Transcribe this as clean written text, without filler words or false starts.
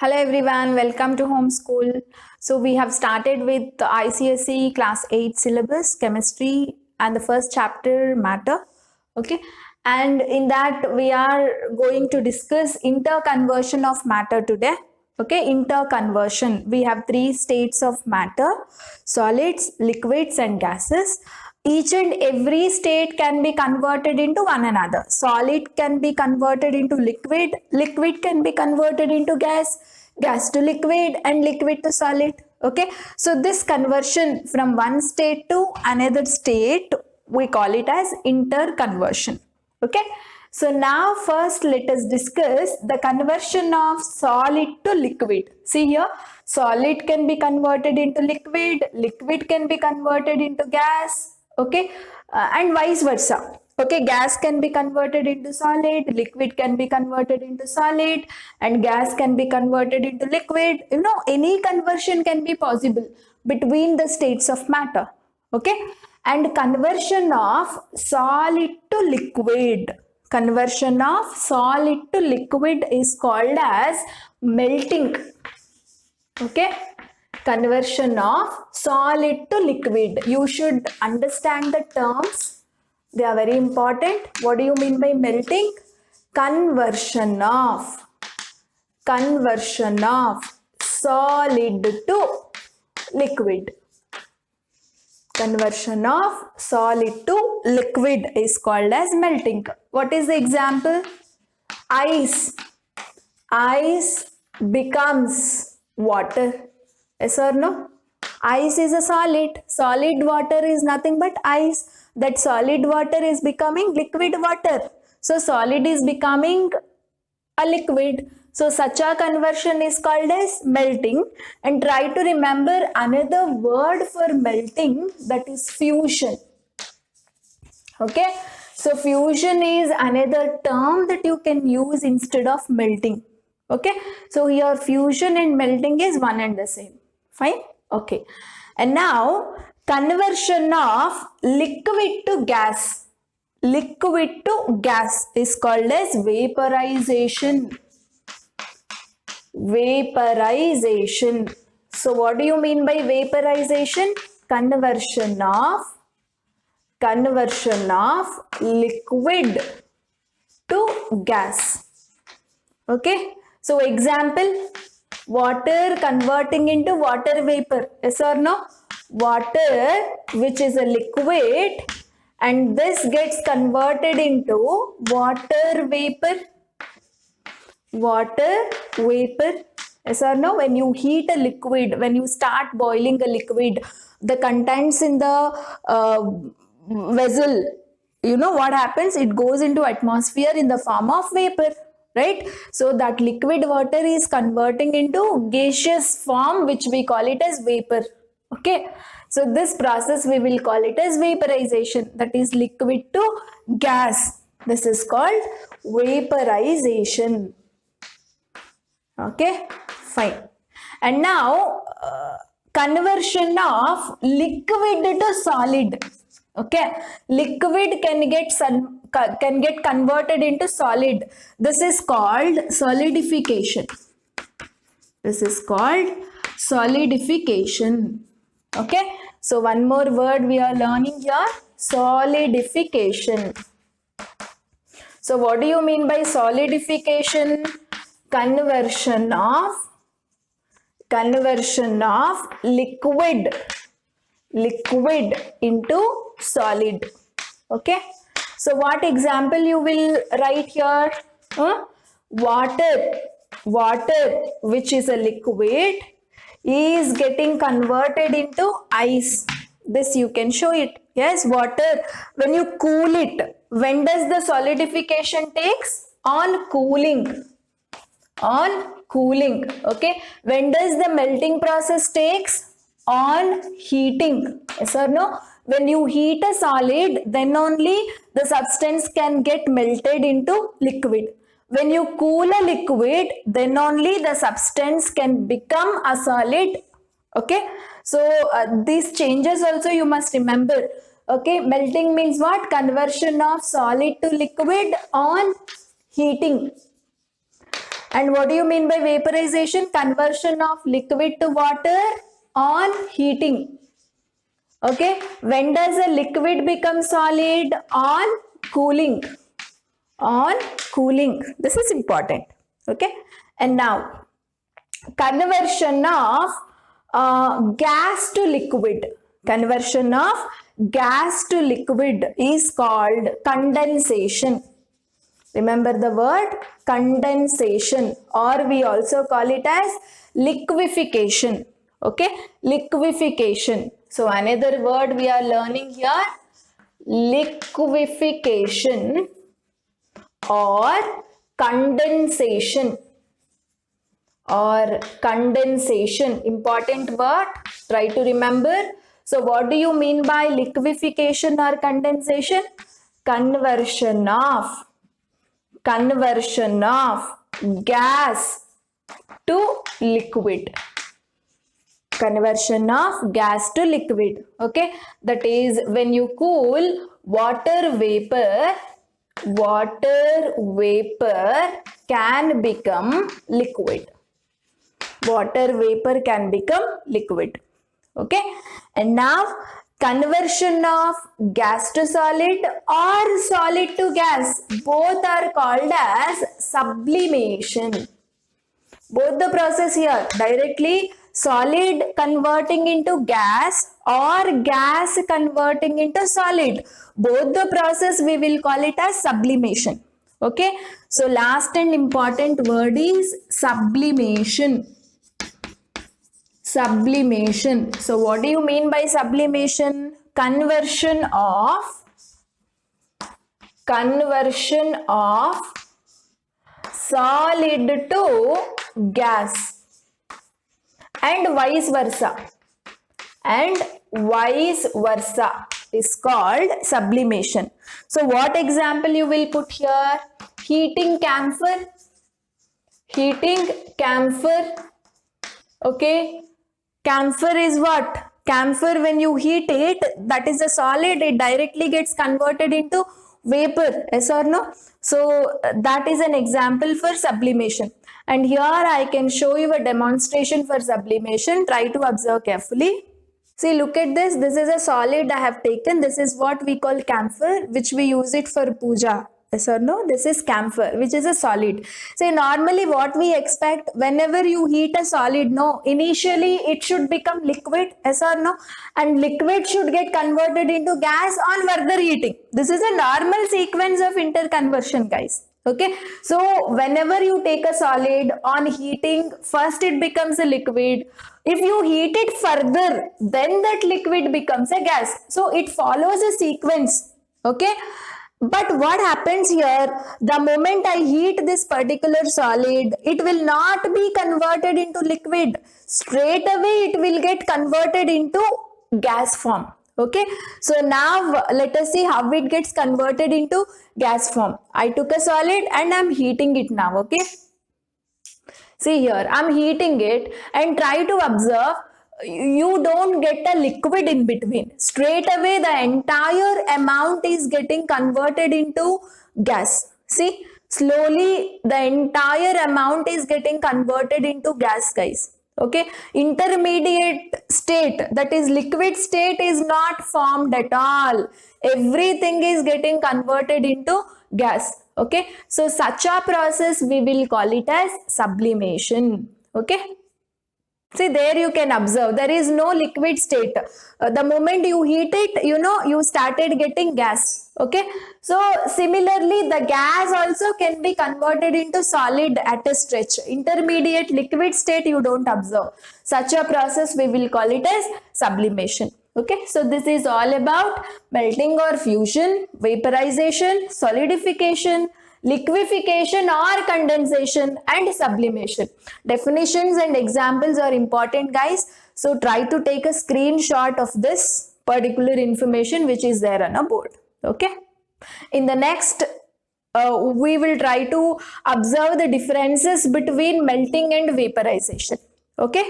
Hello everyone, welcome to Homeschool. So we have started with the ICSE class 8 syllabus, chemistry and the first chapter matter. Okay, and in that we are going to discuss interconversion of matter today. Okay, interconversion. We have three states of matter: solids, liquids and gases. Each and every state can be converted into one another. Solid can be converted into liquid, liquid can be converted into gas, gas to liquid and liquid to solid. Okay, so this conversion from one state to another state, we call it as interconversion. Okay, so now first let us discuss the conversion of solid to liquid. See here, solid can be converted into liquid, liquid can be converted into gas. Okay, and vice versa. Okay, gas can be converted into solid, liquid can be converted into solid, and gas can be converted into liquid. You know, any conversion can be possible between the states of matter. Okay, and conversion of solid to liquid, conversion of solid to liquid is called as melting. Okay, conversion of solid to liquid. You should understand the terms, they are very important. What do you mean by melting? Conversion of solid to liquid. Conversion of solid to liquid is called as melting. What is the example? Ice. Ice becomes water. Yes or no? Ice is a solid. Solid water is nothing but ice. That solid water is becoming liquid water. So solid is becoming a liquid. So such a conversion is called as melting. And try to remember another word for melting, that is fusion. Okay, so fusion is another term that you can use instead of melting. Okay, so here fusion and melting is one and the same. Fine. Okay, and now conversion of liquid to gas. Liquid to gas is called as vaporization. Vaporization. So what do you mean by vaporization? Conversion of liquid to gas. Okay, so example, water converting into water vapor. Yes or no? Water, which is a liquid, and this gets converted into water vapor. Water vapor. Yes or no? When you heat a liquid, when you start boiling a liquid, the contents in the vessel, you know what happens? It goes into atmosphere in the form of vapor, right? So that liquid water is converting into gaseous form, which we call it as vapor. Okay, so this process we will call it as vaporization, that is liquid to gas. This is called vaporization. Okay, fine. And now conversion of liquid to solid. Okay, liquid can get converted into solid. This is called solidification. This is called solidification. Okay, so one more word we are learning here: solidification. So what do you mean by solidification? Conversion of liquid into solid. Okay, so what example you will write here? Water which is a liquid is getting converted into ice. This you can show it. Yes, water, when you cool it, when does the solidification takes? On cooling. Okay, when does the melting process takes? On heating. Yes or no? When you heat a solid, then only the substance can get melted into liquid. When you cool a liquid, then only the substance can become a solid. Okay, so these changes also you must remember. Okay, melting means what? Conversion of solid to liquid on heating. And what do you mean by vaporization? Conversion of liquid to water on heating. Okay, when does a liquid become solid? On cooling. On cooling. This is important. Okay, and now conversion of gas to liquid. Conversion of gas to liquid is called condensation. Remember the word condensation, or we also call it as liquefaction. Okay, liquefaction. So another word we are learning here, liquefaction or condensation. Or condensation, important word, try to remember. So what do you mean by liquefaction or condensation? Conversion of gas to liquid. Conversion of gas to liquid. Okay, that is when you cool water vapor can become liquid. Water vapor can become liquid. Okay, and now conversion of gas to solid or solid to gas, both are called as sublimation. Both the process here, directly solid converting into gas or gas converting into solid, both the process we will call it as sublimation. Okay, so last and important word is sublimation. Sublimation. So what do you mean by sublimation? Conversion of solid to gas and vice versa. Is called sublimation. So what example you will put here? Heating camphor. Okay, camphor is what? Camphor, when you heat it, that is a solid, it directly gets converted into vapor, yes or no? So that is an example for sublimation. And here I can show you a demonstration for sublimation. Try to observe carefully. See, look at this. This is a solid I have taken. This is what we call camphor, which we use it for puja. Yes or no? This is camphor, which is a solid. So normally what we expect, whenever you heat a solid, no, initially it should become liquid, yes or no? And liquid should get converted into gas on further heating. This is a normal sequence of interconversion, guys. Okay, so whenever you take a solid, on heating, first it becomes a liquid. If you heat it further, then that liquid becomes a gas. So it follows a sequence. Okay, but what happens here, the moment I heat this particular solid, it will not be converted into liquid. Straight away it will get converted into gas form. Okay, so now let us see how it gets converted into gas form. I took a solid and I'm heating it now. Okay, see here, I'm heating it and try to observe. You don't get a liquid in between. Straight away the entire amount is getting converted into gas. See, slowly the entire amount is getting converted into gas, guys. Okay, intermediate state, that is liquid state, is not formed at all. Everything is getting converted into gas. Okay, so such a process we will call it as sublimation. Okay, see, there you can observe there is no liquid state. The moment you heat it, you started getting gas. Okay, so similarly the gas also can be converted into solid at a stretch. Intermediate liquid state you don't observe. Such a process we will call it as sublimation. Okay, so this is all about melting or fusion, vaporization, solidification, liquefaction or condensation, and sublimation. Definitions and examples are important, guys. So try to take a screenshot of this particular information which is there on a board. Okay. In the next, we will try to observe the differences between melting and vaporization. Okay.